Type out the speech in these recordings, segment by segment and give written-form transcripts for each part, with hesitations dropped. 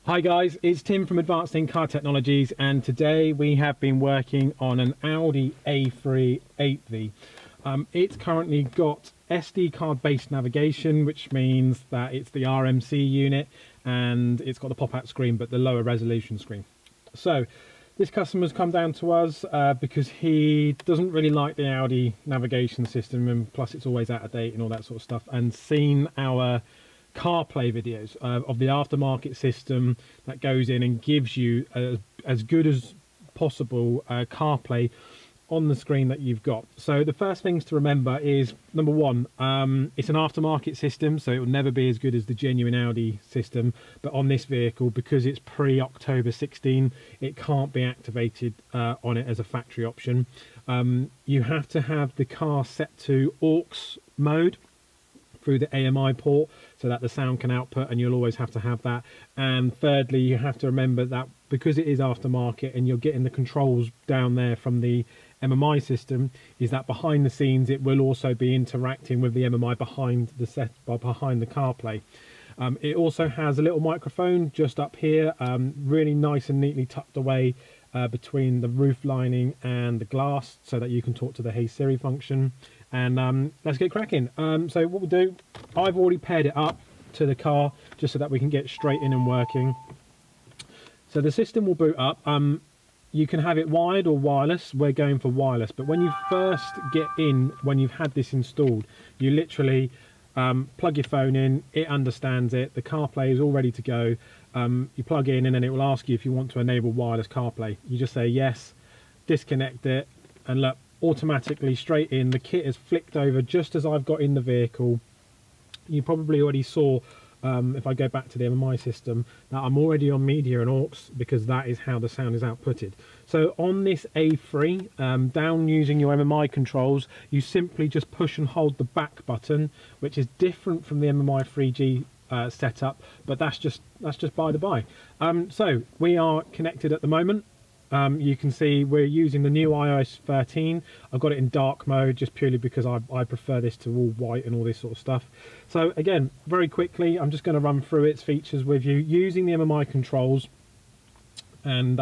Hi guys, it's Tim from Advanced in Car Technologies, and today we have been working on an Audi A3 8V. It's currently got SD card based navigation, which means that it's the RMC unit and it's got the pop-out screen but the lower resolution screen. So this customer's come down to us because he doesn't really like the Audi navigation system, and plus it's always out of date and all that sort of stuff, and seen our CarPlay videos of the aftermarket system that goes in and gives you as good as possible CarPlay on the screen that you've got. So the first things to remember is, number one, it's an aftermarket system, so it will never be as good as the genuine Audi system, but on this vehicle, because it's pre-October 16, it can't be activated on it as a factory option. You have to have the car set to aux mode through the AMI port so that the sound can output, and you'll always have to have that. And thirdly, you have to remember that because it is aftermarket and you're getting the controls down there from the MMI system, is that behind the scenes it will also be interacting with the MMI behind the CarPlay. It also has a little microphone just up here, really nice and neatly tucked away between the roof lining and the glass, so that you can talk to the Hey Siri function. And let's get cracking. So what we'll do, I've already paired it up to the car just so that we can get straight in and working. So the system will boot up. You can have it wired or wireless. We're going for wireless, but when you first get in, when you've had this installed, you literally plug your phone in, it understands it, the CarPlay is all ready to go. You plug in and then it will ask you if you want to enable wireless CarPlay. You just say yes, disconnect it, and look, automatically straight in. The kit is flicked over just as I've got in the vehicle. You probably already saw, if I go back to the MMI system, that I'm already on media and aux, because that is how the sound is outputted. So on this A3, down using your MMI controls, you simply just push and hold the back button, which is different from the MMI 3G setup, but that's just by the by. So we are connected at the moment. You can see we're using the new iOS 13. I've got it in dark mode just purely because I prefer this to all white and all this sort of stuff. So again, very quickly, I'm just going to run through its features with you using the MMI controls, and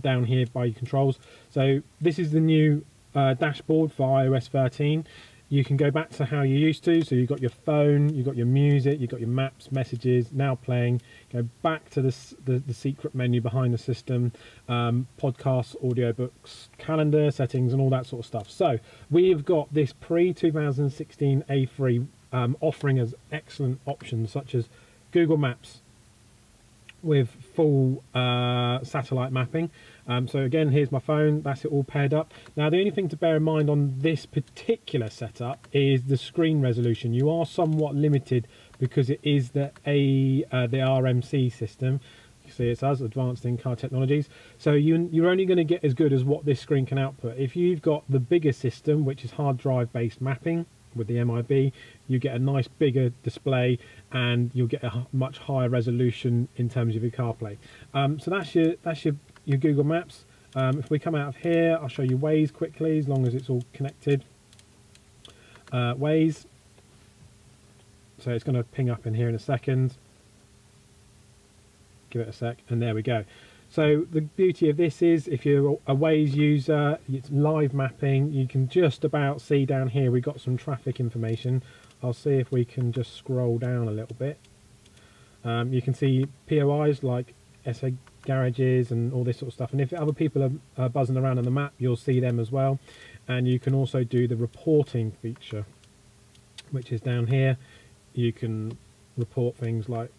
down here by your controls. So this is the new dashboard for iOS 13. You can go back to how you used to. So you've got your phone, you've got your music, you've got your maps, messages, now playing. Go back to the secret menu behind the system, podcasts, audiobooks, calendar settings, and all that sort of stuff. So we've got this pre-2016 A3 offering us excellent options such as Google Maps with full satellite mapping. So again, here's my phone, that's it all paired up. Now the only thing to bear in mind on this particular setup is the screen resolution. You are somewhat limited because it is the RMC system. You see it's us, Advanced in Car Technologies. So you're only going to get as good as what this screen can output. If you've got the bigger system, which is hard drive based mapping with the MIB, you get a nice bigger display and you'll get a much higher resolution in terms of your CarPlay. So that's your Google Maps. If we come out of here, I'll show you Waze quickly, as long as it's all connected. Waze, so it's going to ping up in here in a second. Give it a sec, and there we go. So the beauty of this is, if you're a Waze user, it's live mapping. You can just about see down here, we've got some traffic information. I'll see if we can just scroll down a little bit. You can see POIs like SA garages and all this sort of stuff, and if other people are buzzing around on the map, you'll see them as well. And you can also do the reporting feature, which is down here. You can report things like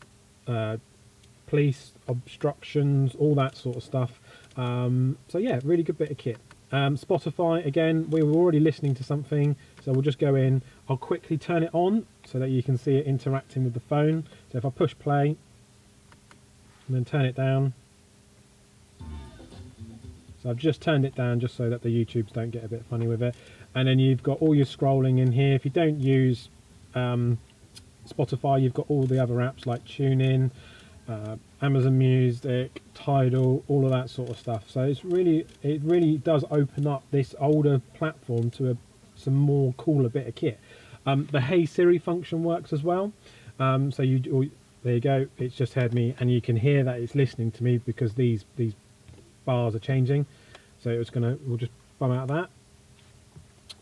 police obstructions, all that sort of stuff. So yeah, really good bit of kit. Spotify, again, we were already listening to something, so we'll just go in. I'll quickly turn it on so that you can see it interacting with the phone. So if I push play and then turn it down, so I've just turned it down just so that the YouTubes don't get a bit funny with it. And then you've got all your scrolling in here. If you don't use Spotify, you've got all the other apps like TuneIn, Amazon Music, Tidal, all of that sort of stuff. So it really does open up this older platform to some more cooler bit of kit. The Hey Siri function works as well. So there you go, it's just heard me, and you can hear that it's listening to me because these bars are changing. So we'll just bum out of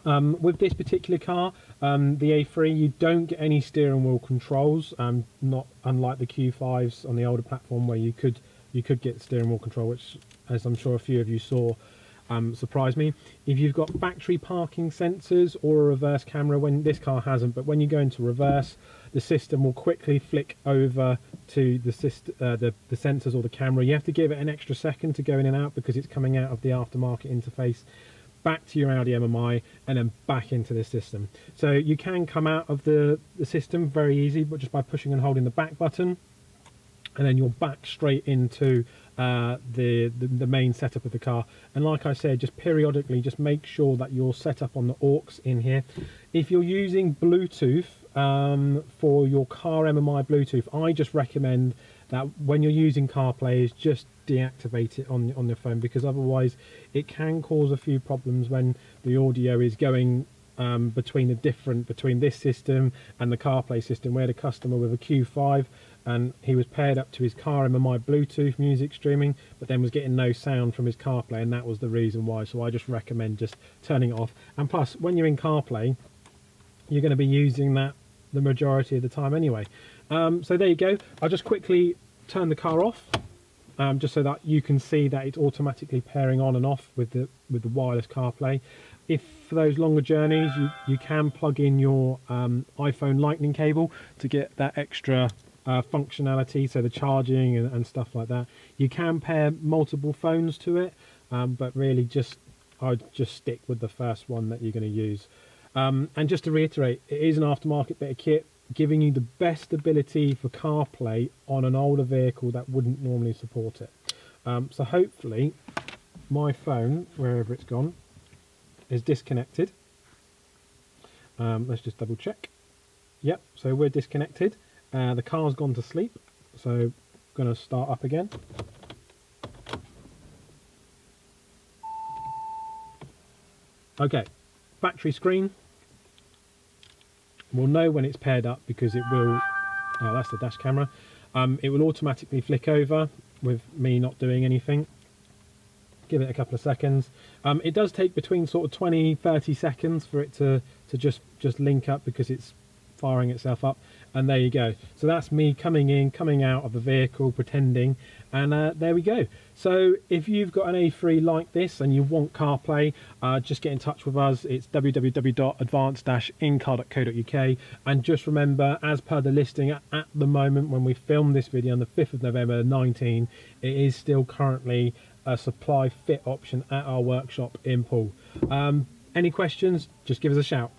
that. With this particular car, the A3, you don't get any steering wheel controls, not unlike the Q5s on the older platform where you could get steering wheel control, which, as I'm sure a few of you saw, surprised me. If you've got factory parking sensors or a reverse camera, when this car hasn't, but when you go into reverse, the system will quickly flick over to the sensors or the camera. You have to give it an extra second to go in and out because it's coming out of the aftermarket interface, back to your Audi MMI, and then back into the system. So you can come out of the system very easy, but just by pushing and holding the back button, and then you're back straight into the main setup of the car. And like I said, just periodically just make sure that you're set up on the aux in here. If you're using Bluetooth for your car MMI Bluetooth, I just recommend that when you're using CarPlay is just deactivate it on your phone, because otherwise it can cause a few problems when the audio is going between this system and the CarPlay system. We had a customer with a Q5 and he was paired up to his car MMI Bluetooth music streaming, but then was getting no sound from his CarPlay, and that was the reason why. So I just recommend just turning it off. And plus, when you're in CarPlay, you're going to be using that the majority of the time anyway. So there you go. I'll just quickly turn the car off, just so that you can see that it's automatically pairing on and off with the wireless CarPlay. If for those longer journeys, you can plug in your iPhone Lightning cable to get that extra functionality, so the charging and stuff like that. You can pair multiple phones to it, but really I'd just stick with the first one that you're going to use. And just to reiterate, it is an aftermarket bit of kit, giving you the best ability for CarPlay on an older vehicle that wouldn't normally support it. So hopefully my phone, wherever it's gone, is disconnected. Let's just double check. Yep, so we're disconnected. The car's gone to sleep, so I'm going to start up again. Okay, battery screen. We'll know when it's paired up because it will, oh, that's the dash camera. It will automatically flick over with me not doing anything. Give it a couple of seconds. It does take between sort of 20-30 seconds for it to just link up because it's firing itself up. And there you go. So that's me coming in, coming out of the vehicle, pretending, and there we go. So if you've got an A3 like this and you want CarPlay, just get in touch with us. It's www.advanced-incar.co.uk, and just remember, as per the listing at the moment when we filmed this video on the 5th of November 19, it is still currently a supply fit option at our workshop in Poole. Any questions, just give us a shout.